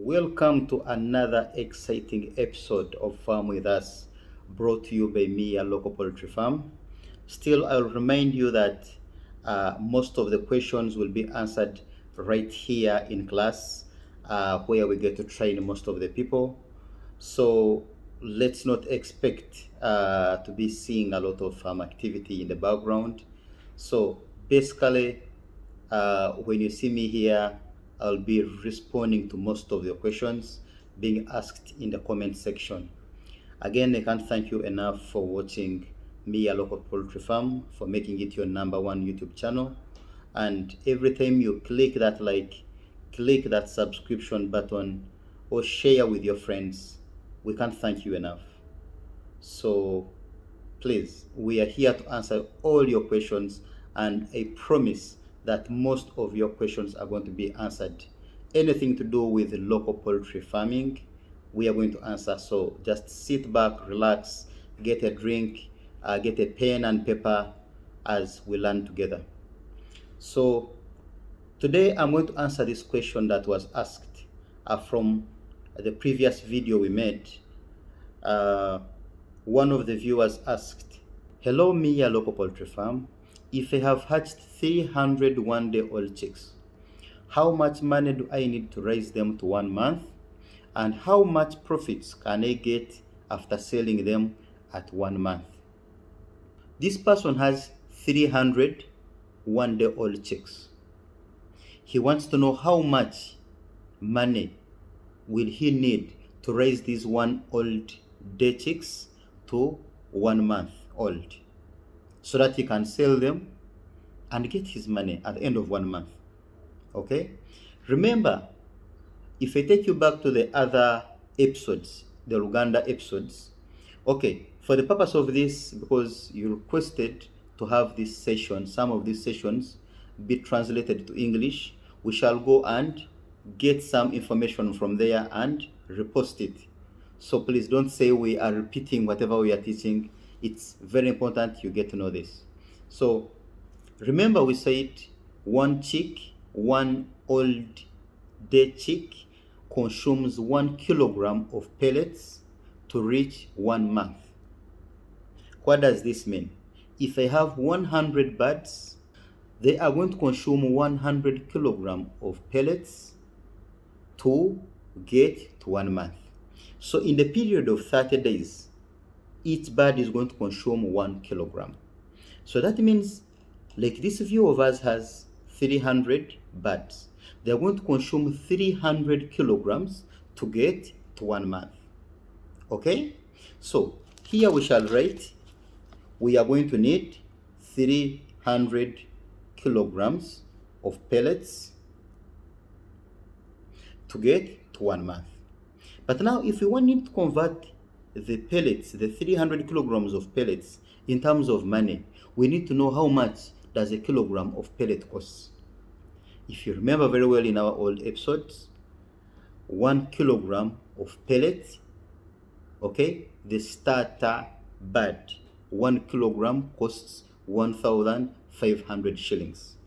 Welcome to another exciting episode of Farm with Us, brought to you by me, a Local Poultry Farm. Still, I'll remind you that most of the questions will be answered right here in class, where we get to train most of the people. So let's not expect to be seeing a lot of activity in the background. So basically, when you see me here, I'll be responding to most of your questions being asked in the comment section. Again, I can't thank you enough for watching me, a Local Poultry Farm, for making it your #1 YouTube channel. And every time you click that like, click that subscription button, or share with your friends, we can't thank you enough. So please, we are here to answer all your questions, and I promise that most of your questions are going to be answered. Anything to do with local poultry farming, we are going to answer. So just sit back, relax, get a drink, get a pen and paper as we learn together. So today I'm going to answer this question that was asked from the previous video we made. One of the viewers asked, "Hello, Mia Local Poultry Farm. If I have hatched 300 one-day-old chicks, how much money do I need to raise them to 1 month? And how much profits can I get after selling them at 1 month?" This person has 300 one-day-old chicks. He wants to know how much money will he need to raise these 1-day chicks to 1 month old, so that he can sell them and get his money at the end of 1 month. Okay, remember, if I take you back to the other episodes, the Uganda episodes, okay, for the purpose of this, because you requested to have this session, some of these sessions be translated to English, we shall go and get some information from there and repost it. So please don't say we are repeating whatever we are teaching. It's very important you get to know this. So remember, we said one old day chick consumes 1 kilogram of pellets to reach 1 month. What does this mean? If I have 100 birds, they are going to consume 100 kilogram of pellets to get to 1 month. So in the period of 30 days, each bird is going to consume 1 kilogram. So that means, like, this view of us has 300 birds. They are going to consume 300 kilograms to get to 1 month. Okay? So here we shall write, we are going to need 300 kilograms of pellets to get to 1 month. But now, if we want to convert the pellets, the 300 kilograms of pellets, in terms of money, we need to know how much does a kilogram of pellet cost. If you remember very well in our old episodes, 1 kilogram of pellet, okay, the starter bird, 1 kilogram costs 1,500 shillings.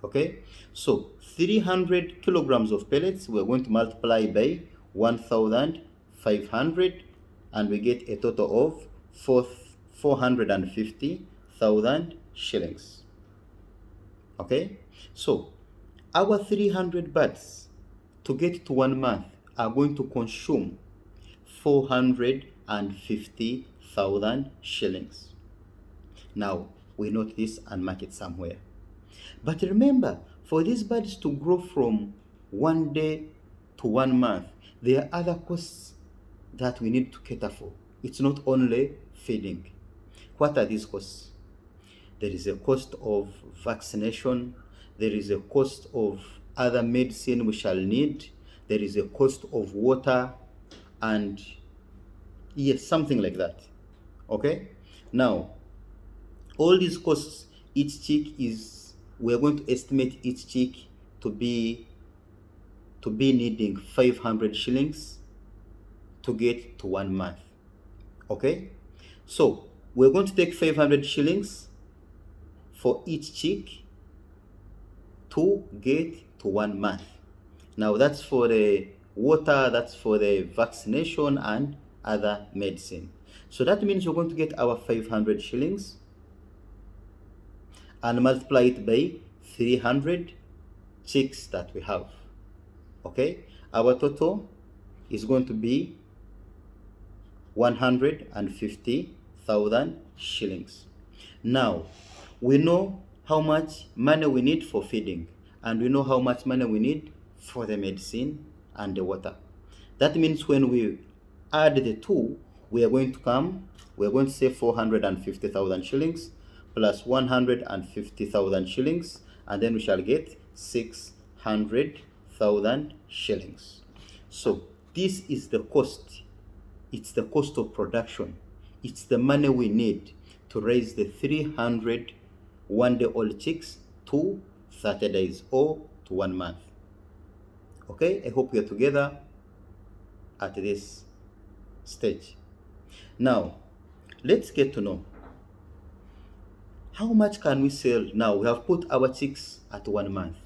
Okay, so 300 kilograms of pellets, we're going to multiply by 1,500, and we get a total of 450,000 shillings. Okay, so our 300 birds to get to 1 month are going to consume 450,000 shillings. Now we note this and mark it somewhere. But remember, for these birds to grow from 1 day to 1 month, there are other costs that we need to cater for. It's not only feeding. What are these costs? There is a cost of vaccination. There is a cost of other medicine we shall need. There is a cost of water, and yes, something like that. Okay? Now, all these costs, each chick is, we're going to estimate each chick to be needing 500 shillings to get to 1 month. Okay, so we're going to take 500 shillings for each chick to get to 1 month. Now that's for the water, that's for the vaccination and other medicine. So that means we're going to get our 500 shillings and multiply it by 300 chicks that we have. Okay, our total is going to be 150,000 shillings. Now, we know how much money we need for feeding, and we know how much money we need for the medicine and the water. That means when we add the two, we are going to say 450,000 shillings plus 150,000 shillings, and then we shall get 600,000 shillings. So this is the cost. It's the cost of production. It's the money we need to raise the 300 one-day-old chicks to 30 days or to 1 month. Okay, I hope we are together at this stage. Now, let's get to know how much can we sell. Now we have put our chicks at 1 month.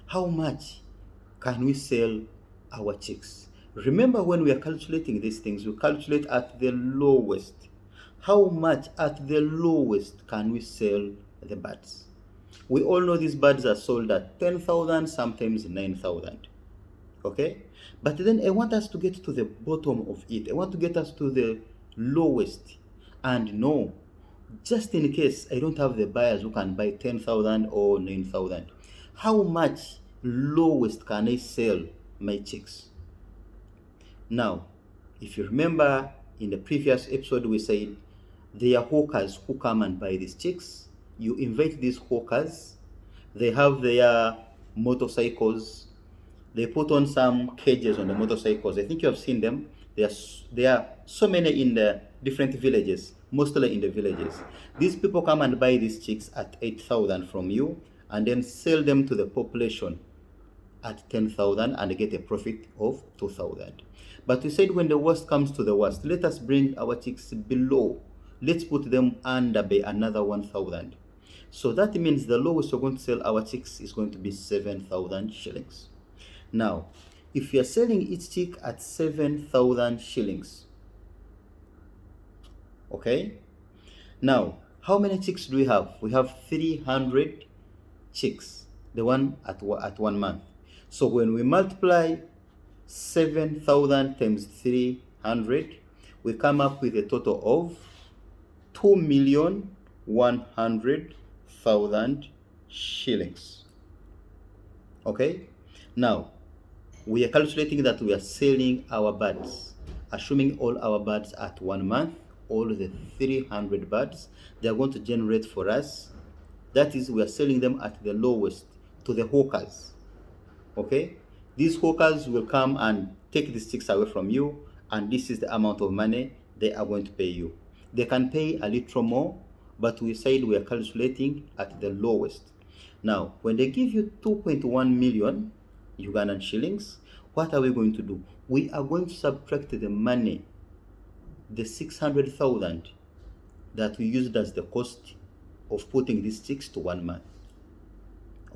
How much can we sell our chicks? Remember, when we are calculating these things, we calculate at the lowest. How much at the lowest can we sell the birds? We all know these birds are sold at 10,000, sometimes 9,000. Okay? But then I want us to get to the bottom of it. I want to get us to the lowest. And no, just in case I don't have the buyers who can buy 10,000 or 9,000, how much lowest can I sell my chicks? Now, if you remember in the previous episode, we said there are hawkers who come and buy these chicks. You invite these hawkers, they have their motorcycles, they put on some cages on the motorcycles. I think you have seen them. There are so many in the different villages, mostly in the villages. These people come and buy these chicks at 8,000 from you and then sell them to the population at 10,000 and get a profit of 2,000. But we said when the worst comes to the worst, let us bring our chicks below. Let's put them under by another 1,000. So that means the lowest we're going to sell our chicks is going to be 7,000 shillings. Now, if you're selling each chick at 7,000 shillings, okay? Now, how many chicks do we have? We have 300 chicks, the one at 1 month. So when we multiply 7,000 times 300, we come up with a total of 2,100,000 shillings. Okay? Now, we are calculating that we are selling our birds, assuming all our birds at 1 month, all the 300 birds, they are going to generate for us. That is, we are selling them at the lowest to the hawkers. Okay? These hawkers will come and take these chicks away from you, and this is the amount of money they are going to pay you. They can pay a little more, but we said we are calculating at the lowest. Now, when they give you 2.1 million Ugandan shillings, what are we going to do? We are going to subtract the money, the 600,000 that we used as the cost of putting these chicks to 1 month.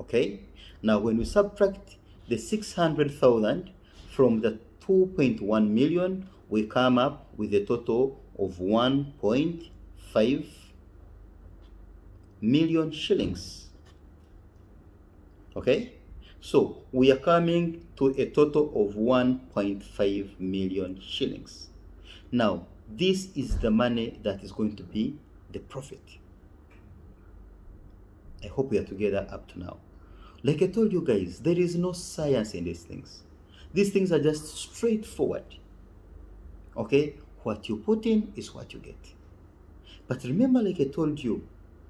Okay? Now, when we subtract the 600,000 from the 2.1 million, we come up with a total of 1.5 million shillings. Okay? So we are coming to a total of 1.5 million shillings. Now, this is the money that is going to be the profit. I hope we are together up to now. Like I told you guys, there is no science in these things. These things are just straightforward. Okay? What you put in is what you get. But remember, like I told you,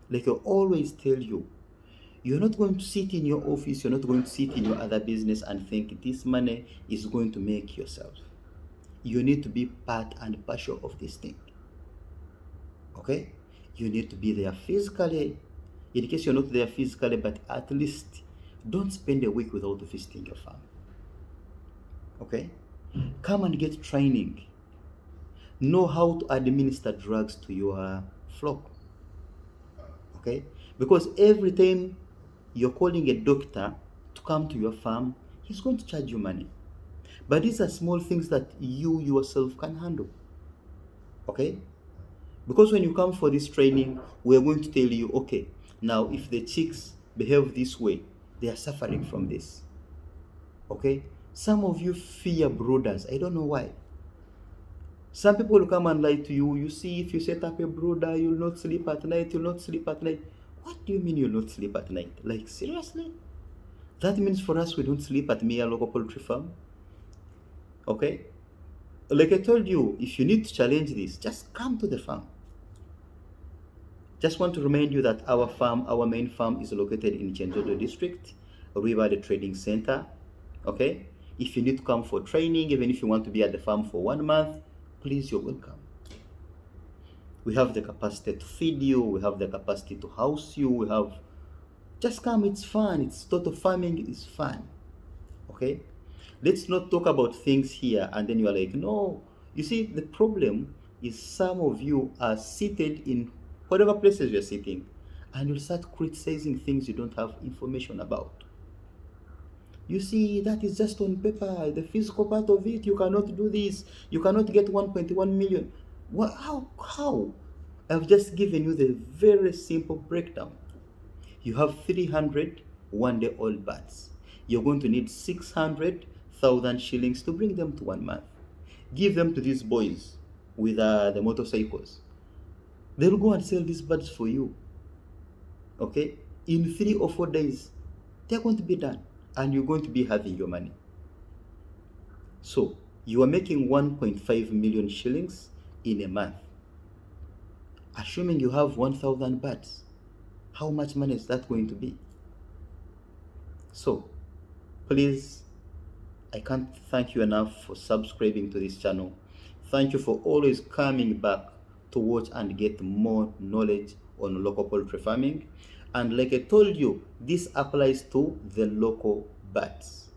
like I always tell you, you're not going to sit in your office, you're not going to sit in your other business and think this money is going to make yourself. You need to be part and parcel of this thing. Okay? You need to be there physically. In case you're not there physically, but at least don't spend a week without visiting your farm. Okay? Come and get training. Know how to administer drugs to your flock. Okay? Because every time you're calling a doctor to come to your farm, he's going to charge you money. But these are small things that you yourself can handle. Okay? Because when you come for this training, we're going to tell you, okay, now if the chicks behave this way, they are suffering from this. Okay? Some of you fear brooders. I don't know why. Some people will come and lie to you. You see, if you set up a brooder, you'll not sleep at night, you'll not sleep at night. What do you mean you'll not sleep at night? Like, seriously? That means for us, we don't sleep at Mia Local Poultry Farm. Okay? Like I told you, if you need to challenge this, just come to the farm. Just want to remind you that our farm, our main farm, is located in Chendodo district, River the Trading Center. Okay? If you need to come for training, even if you want to be at the farm for 1 month, please, you're welcome. We have the capacity to feed you, we have the capacity to house you, we have, just come, it's fun, it's total farming, it's fun. Okay? Let's not talk about things here and then you're like, no. You see, the problem is some of you are seated in whatever places you're sitting and you'll start criticizing things you don't have information about. You see, that is just on paper. The physical part of it, you cannot do this. You cannot get 1.1 million. What, how? I've just given you the very simple breakdown. You have 300 one-day-old birds. You're going to need 600,000 shillings to bring them to 1 month. Give them to these boys with the motorcycles. They'll go and sell these birds for you. Okay? In 3 or 4 days, they're going to be done. And you're going to be having your money. So, you are making 1.5 million shillings in a month. Assuming you have 1,000 birds, how much money is that going to be? So, please, I can't thank you enough for subscribing to this channel. Thank you for always coming back to watch and get more knowledge on local poultry farming. And like I told you, this applies to the local birds.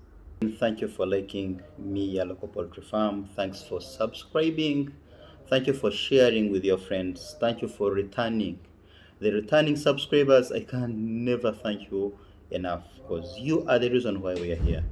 And thank you for liking me, your local poultry farm. Thanks for subscribing. Thank you for sharing with your friends. Thank you for returning. The returning subscribers, I can never thank you enough because you are the reason why we are here.